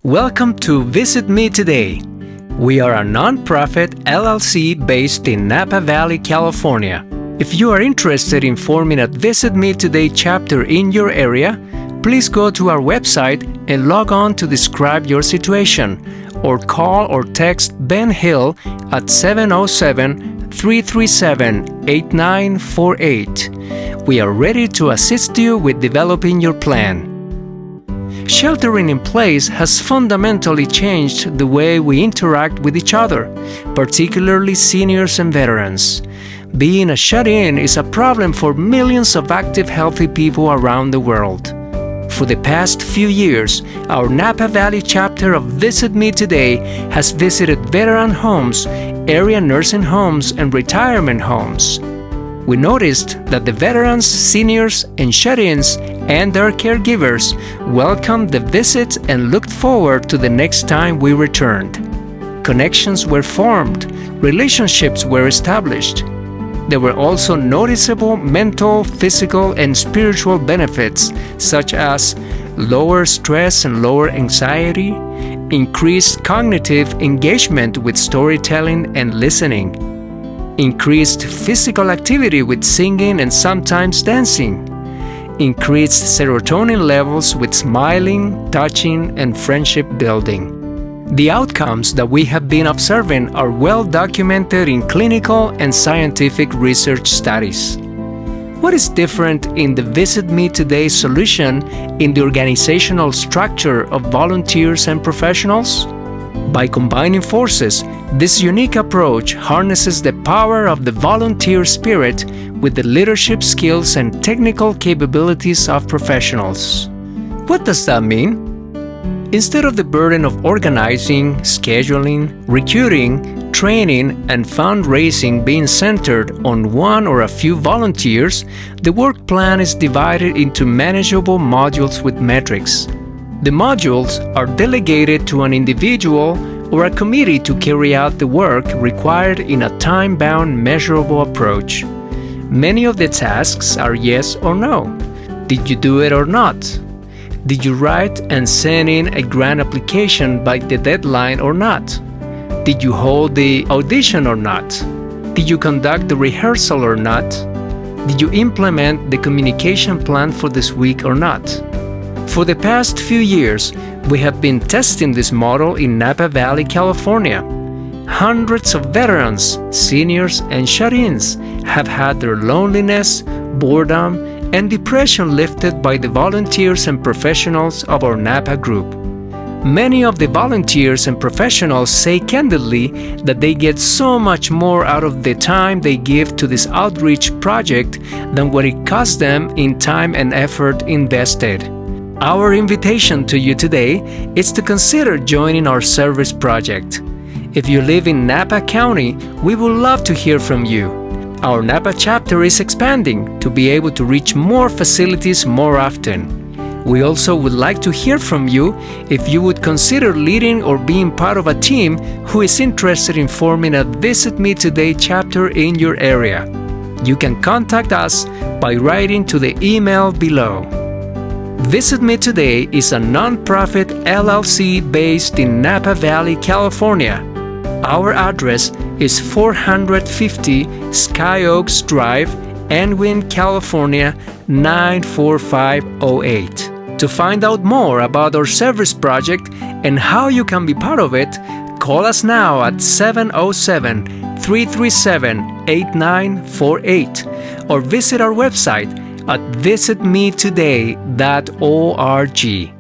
Welcome to Visit Me Today. We are a nonprofit LLC based in Napa Valley, California. If you are interested in forming a Visit Me Today chapter in your area, please go to our website and log on to describe your situation, or call or text Ben Hill at 707-337-8948. We are ready to assist you with developing your plan. Sheltering in place has fundamentally changed the way we interact with each other, particularly seniors and veterans. Being a shut-in is a problem for millions of active, healthy people around the world. For the past few years, our Napa Valley chapter of Visit Me Today has visited veteran homes, area nursing homes, and retirement homes. We noticed that the veterans, seniors, and shut-ins and their caregivers welcomed the visit and looked forward to the next time we returned. Connections were formed, relationships were established. There were also noticeable mental, physical, and spiritual benefits, such as lower stress and lower anxiety, increased cognitive engagement with storytelling and listening, increased physical activity with singing and sometimes dancing, increased serotonin levels with smiling, touching, and friendship building. The outcomes that we have been observing are well documented in clinical and scientific research studies. What is different in the Visit Me Today solution in the organizational structure of volunteers and professionals? By combining forces, this unique approach harnesses the power of the volunteer spirit with the leadership skills and technical capabilities of professionals. What does that mean? Instead of the burden of organizing, scheduling, recruiting, training, and fundraising being centered on one or a few volunteers, the work plan is divided into manageable modules with metrics. The modules are delegated to an individual or a committee to carry out the work required in a time-bound, measurable approach. Many of the tasks are yes or no. Did you do it or not? Did you write and send in a grant application by the deadline or not? Did you hold the audition or not? Did you conduct the rehearsal or not? Did you implement the communication plan for this week or not? For the past few years, we have been testing this model in Napa Valley, California. Hundreds of veterans, seniors, and shut-ins have had their loneliness, boredom, and depression lifted by the volunteers and professionals of our Napa group. Many of the volunteers and professionals say candidly that they get so much more out of the time they give to this outreach project than what it costs them in time and effort invested. Our invitation to you today is to consider joining our service project. If you live in Napa County, we would love to hear from you. Our Napa chapter is expanding to be able to reach more facilities more often. We also would like to hear from you if you would consider leading or being part of a team who is interested in forming a Visit Me Today chapter in your area. You can contact us by writing to the email below. Visit Me Today is a nonprofit LLC based in Napa Valley, California. Our address is 450 Sky Oaks Drive, Enwyn, California 94508. To find out more about our service project and how you can be part of it, call us now at 707-337-8948 or visit our website at visitmetoday.org.